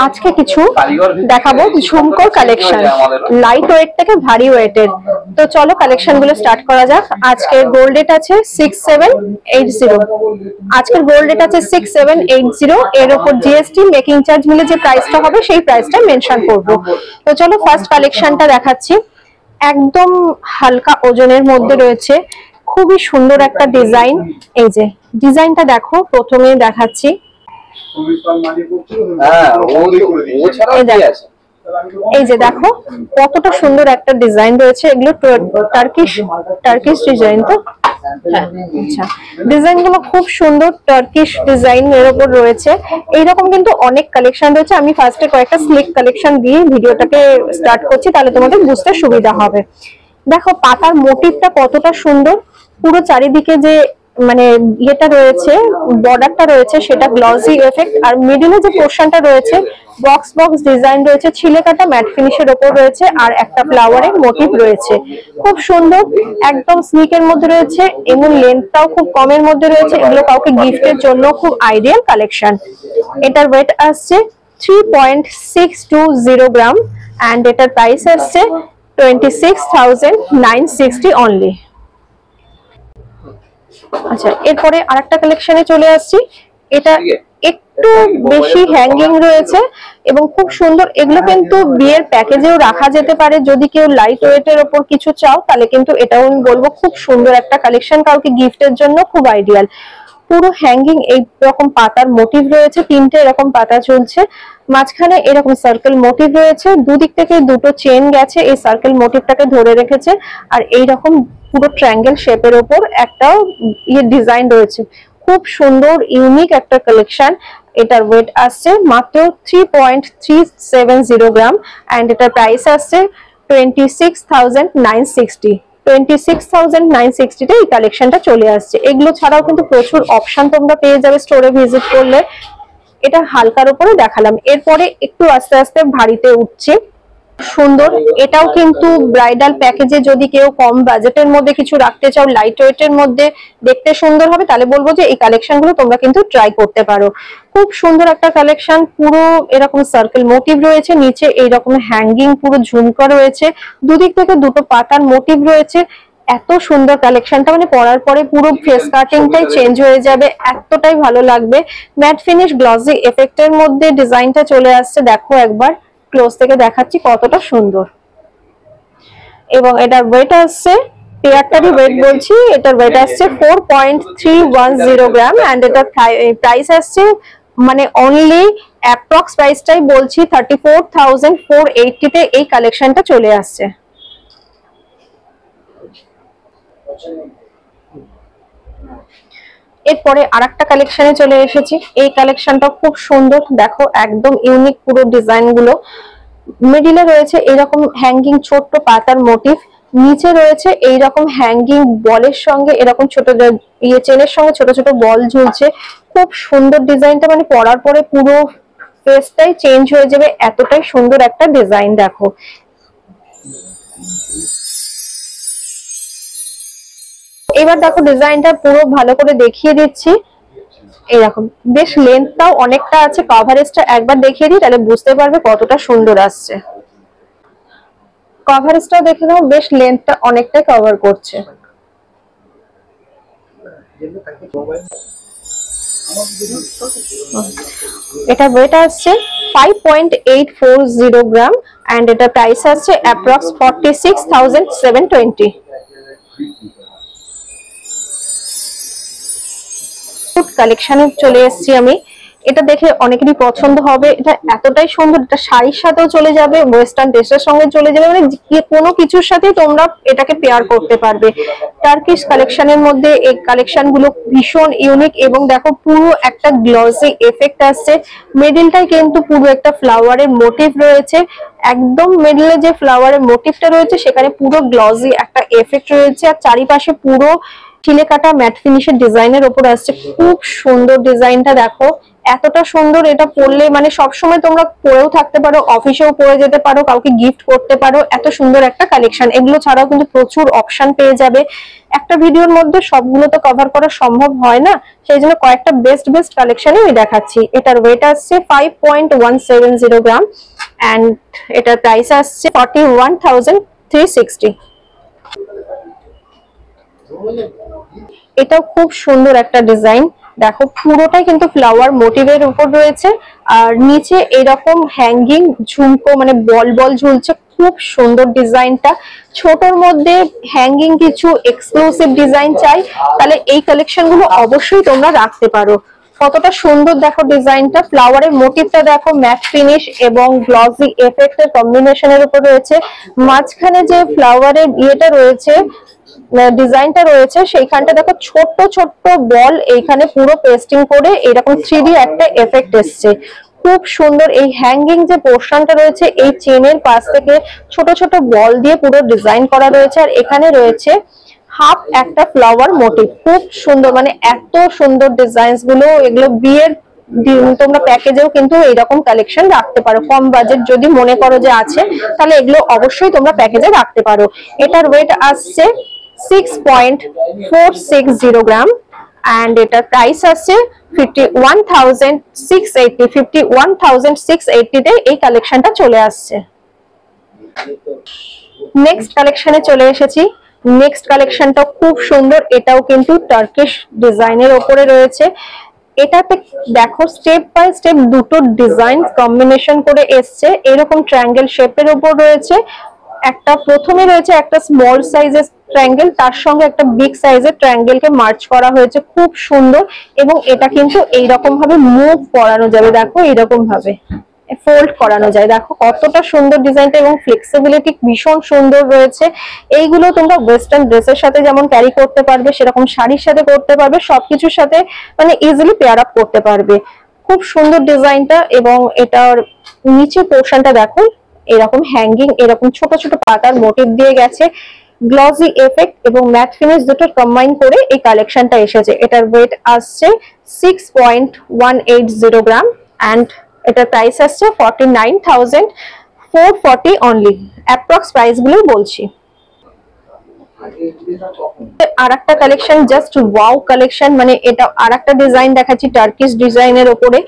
আজকে কিছু দেখাবো ঝুমকোর কালেকশন, লাইট ওয়েট থেকে ভারী ওয়েটের। তো চলো কালেকশন গুলো স্টার্ট করা যাক। আজকের গোল্ড রেট আছে 6780। আজকের গোল্ড রেট আছে 6780। এর উপর জিএসটি মেকিং চার্জ মিলে যে প্রাইসটা হবে সেই প্রাইসটা মেনশন করব। তো চলো ফার্স্ট কালেকশনটা দেখাচ্ছি। একদম হালকা ওজনের মধ্যে রয়েছে, খুবই সুন্দর একটা ডিজাইন। এই যে ডিজাইনটা দেখো, প্রথমে দেখাচ্ছি। এই যে দেখো কতটা সুন্দর একটা ডিজাইন রয়েছে। এগুলো টার্কিশ ডিজাইন। তো আচ্ছা, ডিজাইন গুলো খুব সুন্দর, টার্কিশ ডিজাইন এর উপর রয়েছে। এইরকম কিন্তু অনেক কালেকশন রয়েছে। আমি ফার্স্টে কয়েকটা স্লিক কালেকশন দিয়ে ভিডিওটাকে স্টার্ট করছি, তাহলে তোমাদের বুঝতে সুবিধা হবে। দেখো পাতার মোটিভটা কতটা সুন্দর, পুরো চারিদিকে যে মানে ইয়েটা রয়েছে, বর্ডারটা রয়েছে সেটা গ্লসি এফেক্ট, আর মিডলে যে পোরশনটা রয়েছে বক্স বক্স ডিজাইন রয়েছে, ছিলে কাটা ম্যাট ফিনিশের উপর রয়েছে, আর একটা ফ্লাওয়ারের মোটিভ রয়েছে। খুব সুন্দর, একদম স্নিকের মধ্যে রয়েছে এবং লেন্থটাও খুব কমের মধ্যে রয়েছে। এগুলো কাউকে গিফটের জন্য খুব আইডিয়াল কালেকশন। এটার ওয়েট আসছে 3.620 গ্রাম এন্ড এটার প্রাইস আসছে 26,960 অনলি। আচ্ছা, এরপরে আরেকটা কালেকশনে চলে আসছি। এটা একটু বেশি হ্যাঙ্গিং রয়েছে এবং খুব সুন্দর। এগুলো কিন্তু বিয়ের প্যাকেজেও রাখা যেতে পারে। যদি কেউ লাইট ওয়েটের ওপর কিছু চাও তাহলে কিন্তু এটাও আমি বলবো খুব সুন্দর একটা কালেকশন, কাউকে গিফটের জন্য খুব আইডিয়াল। পুরো হ্যাঙ্গিং এইরকম পাতার মোটিভ রয়েছে, তিনটে এরকম পাতা চলছে, মাঝখানে এরকম সার্কেল মোটিভ রয়েছে, দুদিক থেকে দুটো চেন গেছে, এই সার্কেল মোটিভটাকে ধরে রেখেছে, আর এইরকম পুরো ট্রায়াঙ্গেল শেপের উপর একটা ডিজাইন রয়েছে। খুব সুন্দর ইউনিক একটা কালেকশন। এটার ওয়েট আসছে মাত্র 3.370 গ্রাম এন্ড এটার প্রাইস আসছে 26,960। 26,960 তে এই কালেকশনটা চলে আসছে। এগুলো ছাড়াও কিন্তু প্রচুর অপশন তোমরা পেয়ে যাবে স্টোরে ভিজিট করলে। এটা হালকার উপরে দেখালাম, এরপরে একটু আস্তে আস্তে ভারীতে উঠছে। সুন্দর, এটাও কিন্তু ব্রাইডাল প্যাকেজে যদি কেউ কম বাজেটের মধ্যে কিছু রাখতে চাও, লাইট ওয়েটের মধ্যে দেখতে সুন্দর হবে, তাহলে বলবো যে এই কালেকশনগুলো তোমরা কিন্তু ট্রাই করতে পারো। খুব সুন্দর একটা কালেকশন, পুরো এরকম সার্কেল মোটিভ রয়েছে, নিচে এইরকম হ্যাঙ্গিং পুরো ঝুমকা রয়েছে, দুদিক থেকে দুটো পাতার মোটিভ রয়েছে। এত সুন্দর কালেকশনটা, মানে পরার পরে পুরো ফেস কাটিংটাই চেঞ্জ হয়ে যাবে, এতটাই ভালো লাগবে। ম্যাট ফিনিশ গ্লসি এফেক্টের মধ্যে ডিজাইনটা চলে আসছে। দেখো একবার ক্লোজ থেকে দেখাচ্ছি কতটা সুন্দর। এবং এটার ওয়েট আসছে, পেয়ারটারই ওয়েট বলছি, এটার ওয়েট আসছে 4.310 গ্রাম এন্ড এটার প্রাইস আসছে মানে অনলি অ্যাপ্রক্স প্রাইসটাই বলছি 34,480 তে এই কালেকশনটা চলে আসছে। এরপরে আরেকটা কালেকশনে চলে এসেছি। এই কালেকশনটা খুব সুন্দর, দেখো একদম ইউনিক পুরো ডিজাইন গুলো। মিডিলে রয়েছে এইরকম হ্যাঙ্গিং ছোট্ট পাতার মোটিভ, নিচে রয়েছে এইরকম হ্যাঙ্গিং বলের সঙ্গে এরকম ছোট চেনের সঙ্গে ছোট ছোট বল ঝুলছে। খুব সুন্দর ডিজাইনটা, মানে পরার পরে পুরো ফেসটাই চেঞ্জ হয়ে যাবে, এতটাই সুন্দর একটা ডিজাইন। দেখো এবার দেখো ডিজাইনটা পুরো ভালো করে দেখিয়ে দিচ্ছি। এরকম বেশ লেন্থটাও অনেকটা আছে, কভারেজটা একবার দেখিয়ে দিই তাহলে বুঝতে পারবে কতটা সুন্দর আসছে। কভারেজটাও দেখে নাও, বেশ লেন্থটা অনেকটাই কভার করছে। এটা ওয়েট আসছে 5.840 গ্রাম এন্ড এটা প্রাইস আসছে অ্যাপ্রক্স 46,720। কালেকশনে চলে এসেছি আমি। এটা দেখে অনেকেরই পছন্দ হবে, এটা এতটাই সুন্দর, এটা শাড়ির সাথেও চলে যাবে, ওয়েস্টার্ন ড্রেসের সঙ্গে চলে যাবে, মানে কোনো কিছুর সাথে তোমরা এটাকে পেয়ার করতে পারবে। টার্কিশ কালেকশনের মধ্যে এই কালেকশন গুলো ভীষণ ইউনিক এবং দেখো পুরো একটা গ্লসি এফেক্ট আসছে। মিডলটাই কিন্তু পুরো একটা ফ্লাওয়ারের মোটিভ রয়েছে, একদম মিডলে যে ফ্লাওয়ারের মোটিভটা রয়েছে সেখানে পুরো গ্লসি একটা এফেক্ট রয়েছে, আর চারিপাশে পুরো ছিলে কাটা ম্যাট ফিনিশের ডিজাইনের উপর আসছে। খুব সুন্দর ডিজাইনটা দেখো, এতটা সুন্দর। এটা পরলে মানে সবসময় তোমরা পরেও থাকতে পারো, অফিসেও পরে যেতে পারো, কাউকে গিফট করতে পারো, এত সুন্দর একটা কালেকশন। এগুলো ছাড়াও কিন্তু প্রচুর অপশন পেয়ে যাবে। একটা ভিডিওর মধ্যে সবগুলো তো কভার করা সম্ভব হয় না, সেই জন্য কয়েকটা বেস্ট কালেকশনই আমি দেখাচ্ছি। এটার ওয়েট আসছে 5.170 গ্রাম এন্ড এটার প্রাইস আসছে 41,360। এটাও খুব সুন্দর একটা ডিজাইন, দেখো পুরোটাই কিন্তু ফ্লাওয়ার মোটিভের উপর রয়েছে আর নিচে এরকম হ্যাঙ্গিং ঝুমকো মানে বল বল ঝুলছে, খুব সুন্দর ডিজাইনটা। ছোটর মধ্যে হ্যাঙ্গিং কিছু এক্সক্লুসিভ ডিজাইন চাই তাহলে এই কালেকশন গুলো অবশ্যই তোমরা রাখতে পারো। কতটা সুন্দর দেখো ডিজাইনটা, ফ্লাওয়ারের মোটিভটা দেখো ম্যাট ফিনিশ এবং গ্লসি এফেক্টের কম্বিনেশনের উপর রয়েছে। মাঝখানে যে ফ্লাওয়ারের ইয়েটা রয়েছে ডিজাইনটা রয়েছে সেইখানটা দেখো ছোট্ট ছোট্ট বল এইখানে পুরো পেস্টিং করে এরকম 3D একটা এফেক্ট এসছে, খুব সুন্দর। এই হ্যাঙ্গিং যে পোর্শনটা রয়েছে এই চেনের পাশ থেকে ছোট ছোট বল দিয়ে পুরো ডিজাইন করা রয়েছে আর এখানে রয়েছে হাফ একটা ফ্লাওয়ার মোটিভ, খুব সুন্দর মানে এত সুন্দর ডিজাইনস গুলো। এগুলো বিয়ের তোমরা প্যাকেজেও কিন্তু এইরকম কালেকশন রাখতে পারো, কম বাজেট যদি মনে করো যে আছে তাহলে এগুলো অবশ্যই তোমরা প্যাকেজে রাখতে পারো। এটার ওয়েট আসছে 6.460 গ্রাম and এটার প্রাইস আছে 51,680 তে এই কালেকশনটা চলে আসছে। নেক্সট কালেকশনে চলে এসেছি। নেক্সট কালেকশনটা খুব সুন্দর, এটাও কিন্তু টার্কিশ ডিজাইনের উপরে রয়েছে। এটাতে দেখো স্টেপ বাই স্টেপ দুটো ডিজাইন কম্বিনেশন করে এসছে, এরকম ট্রায়াঙ্গেল শেপের উপর রয়েছে। একটা প্রথমে রয়েছে একটা স্মল সাইজের ট্রায়াঙ্গেল, তার সঙ্গে একটা বিগ সাইজের ট্রায়াঙ্গেলকে মার্চ করা হয়েছে, খুব সুন্দর। এবং এটা কিন্তু এইরকম ভাবে মুভ করানো যাবে, দেখো এইরকম ভাবে ফোল্ড করানো যায়, দেখো কতটা সুন্দর ডিজাইনটা এবং ফ্লেক্সিবিলিটি ভীষণ সুন্দর রয়েছে। এইগুলো তোমরা ওয়েস্টার্ন ড্রেসের সাথে যেমন ক্যারি করতে পারবে, সেরকম শাড়ির সাথে করতে পারবে, সবকিছুর সাথে মানে ইজিলি পেয়ার আপ করতে পারবে। খুব সুন্দর ডিজাইনটা এবং এটার নিচে পোর্শনটা দেখো এরকম হ্যাঙ্গিং এরকম ছোট ছোট পাতার মোটিভ দিয়ে গেছে, গ্লসি এফেক্ট এবং ম্যাট ফিনিশ দুটো কম্বাইন করে এই কালেকশনটা এসেছে। এটার ওয়েট আসছে 6.180 গ্রাম এন্ড এটার প্রাইস আসছে 49,440 অনলি। অ্যাপ্রক্স প্রাইস গুলো বলছি। আরেকটা কালেকশন জাস্ট ওয়াও কালেকশন, মানে এটা আরেকটা ডিজাইন দেখাচ্ছি টার্কিশ ডিজাইনের উপরে।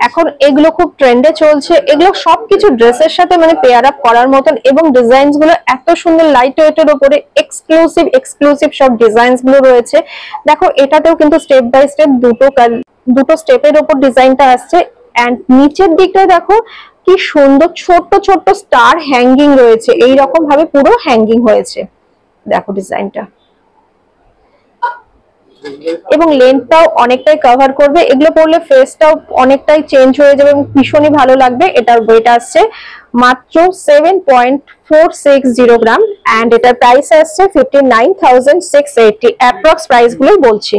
এখন এগুলো খুব ট্রেন্ডে চলছে, এগুলো সবকিছু ড্রেসের সাথে মানে পেয়ার আপ করার মতন এবং ডিজাইনস গুলো এত সুন্দর লাইট ওয়েটের উপরে এক্সক্লুসিভ সব ডিজাইনস গুলো রয়েছে। দেখো এটাতেও কিন্তু স্টেপ বাই স্টেপ দুটো স্টেপের উপর ডিজাইনটা আসছে এন্ড নিচের দিকটা দেখো কি সুন্দর ছোট ছোট স্টার হ্যাঙ্গিং রয়েছে, এইরকম ভাবে পুরো হ্যাঙ্গিং হয়েছে, দেখো ডিজাইনটা। এবং লেন্থটাও অনেকটাই কভার করবে, এগুলো পরলে ফেসটাও অনেকটাই চেঞ্জ হয়ে যাবে এবং ভীষণই ভালো লাগবে। এটার ওয়েট আসছে মাত্র 7.460 গ্রাম এন্ড এটার প্রাইস আসছে 59,680। অ্যাপ্রক্স প্রাইস গুলো বলছি।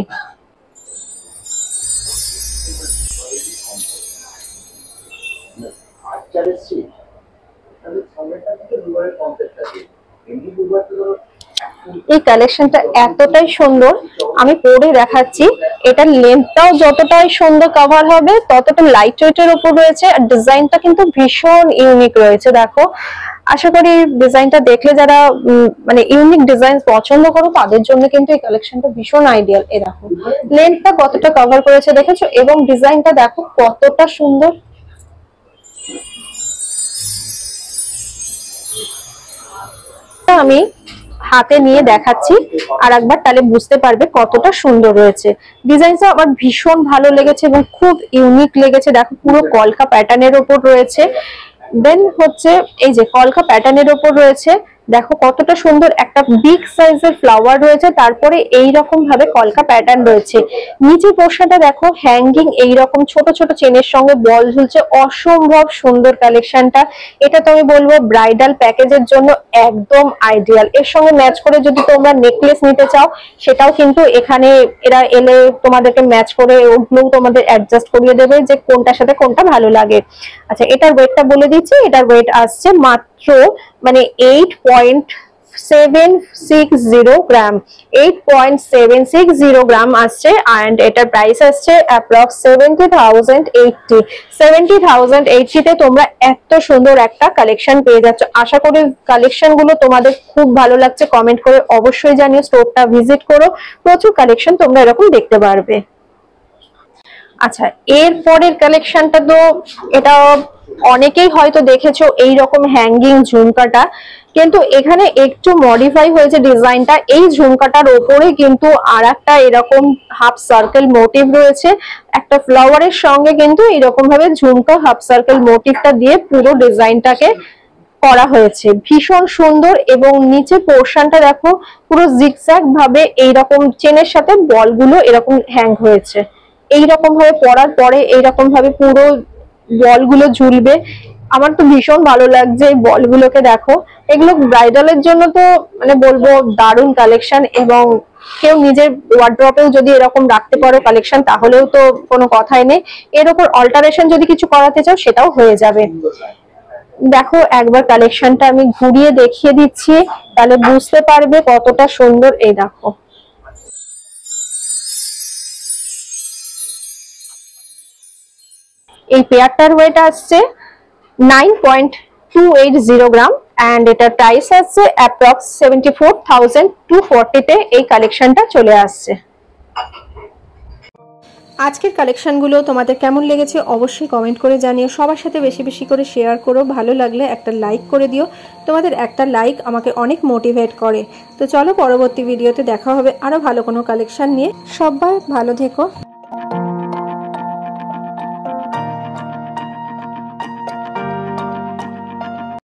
এই কালেকশনটা এতটাই সুন্দর, আমি পরে দেখাচ্ছি। এটার লেন্থটাও যতটাই সুন্দর কভার হবে ততটা লাইট ওয়েটের উপর রয়েছে আর ডিজাইনটা কিন্তু ভীষণ ইউনিক রয়েছে। দেখো আশা করি ডিজাইনটা দেখলে যারা মানে ইউনিক ডিজাইন পছন্দ করো তাদের জন্য কিন্তু এই কালেকশনটা ভীষণ আইডিয়াল। এই দেখো লেন্থটা কতটা কভার করেছে দেখেছো এবং ডিজাইনটা দেখো কতটা সুন্দর। আমি হাতে নিয়ে দেখাচ্ছি আর একবার, তাহলে বুঝতে পারবে কতটা সুন্দর রয়েছে। ডিজাইনটা আমার ভীষণ ভালো লেগেছে এবং খুব ইউনিক লেগেছে। দেখো পুরো কলকা প্যাটার্নের উপর রয়েছে, দেন হচ্ছে এই যে কলকা প্যাটার্নের উপর রয়েছে, দেখো কতটা সুন্দর একটা বিগ সাইজের ফ্লাওয়ার রয়েছে, তারপরে এই রকম ভাবে কলকা প্যাটার্ন রয়েছে। নিচে পোর্শনটা দেখো হ্যাঙ্গিং এইরকম ছোট ছোট চেনের সঙ্গে বল ঝুলছে, অসম্ভব সুন্দর কালেকশনটা। এটা তো আমি বলবো ব্রাইডাল প্যাকেজের জন্য একদম আইডিয়াল। এর সঙ্গে ম্যাচ করে যদি তোমরা নেকলেস নিতে চাও সেটাও কিন্তু এখানে এরা এলে তোমাদেরকে ম্যাচ করে ওগুলোও তোমাদের অ্যাডজাস্ট করিয়ে দেবে যে কোনটার সাথে কোনটা ভালো লাগে। আচ্ছা এটার ওয়েটটা বলে দিচ্ছি, এটার ওয়েট আসছে মাত্র মানে 8.760 গ্রাম, 8.760 গ্রাম আসছে এন্ড এটার প্রাইস আসছে অ্যাপ্রক্স 70,080। 70,080 তে তোমরা এত সুন্দর একটা কালেকশন পেয়ে যাচ্ছ। আশা করি কালেকশন গুলো তোমাদের খুব ভালো লাগছে। কমেন্ট করে অবশ্যই জানিও, স্টোরটা ভিজিট করো, প্রচুর কালেকশন তোমরা এরকম দেখতে পারবে। আচ্ছা, এর পরের কালেকশনটা তো এটা অনেকেই হয়তো দেখেছো, এই রকম হ্যাঙ্গিং ঝুমকাটা, কিন্তু এখানে একটু মডিফাই হয়েছে ডিজাইনটা। এই ঝুমকাটার ওপরে কিন্তু আরেকটা এরকম হাফ সার্কেল মোটিভ রয়েছে, একটা ফ্লাওয়ারের সঙ্গে কিন্তু এরকম ভাবে ঝুমকা হাফ সার্কেল মোটিভটা দিয়ে পুরো ডিজাইনটাকে করা হয়েছে। ভীষণ সুন্দর, এবং নিচে পোর্শনটা দেখো পুরো জিগজ্যাগ ভাবে এইরকম চেনের সাথে বলগুলো এরকম হ্যাং হয়েছে। এইরকম ভাবে পরার পরে এইরকম ভাবে পুরো বলগুলো ঝুলবে। আমার তো ভীষণ ভালো লাগছে এই বলগুলোকে দেখো। এগুলো ব্রাইডালের জন্য তো মানে বলবো দারুণ কালেকশন, এবং কেউ নিজের ওয়ার্ড্রপেও যদি এরকম রাখতে পারো কালেকশন, তাহলেও তো কোনো কথাই নেই। এর উপর অল্টারেশন যদি কিছু করাতে চাও সেটাও হয়ে যাবে। দেখো একবার কালেকশনটা আমি ঘুরিয়ে দেখিয়ে দিচ্ছি, তাহলে বুঝতে পারবে কতটা সুন্দর। এই দেখো, এই পেয়ারটার ওয়েট আসছে 9.280 গ্রাম এন্ড এটার প্রাইস আছে অ্যাপ্রক্স 74,240 তে এই কালেকশনটা চলে আসছে। আজকের কালেকশনগুলো তোমাদের কেমন লেগেছে অবশ্যই কমেন্ট করে জানিও। সবার সাথে বেশি বেশি করে শেয়ার করো, ভালো লাগলে একটা লাইক করে দিও। তোমাদের একটা লাইক আমাকে অনেক মোটিভেট করে। তো চলো পরবর্তী ভিডিওতে দেখা হবে আরো ভালো কোনো কালেকশন নিয়ে। সবাই ভালো থেকো।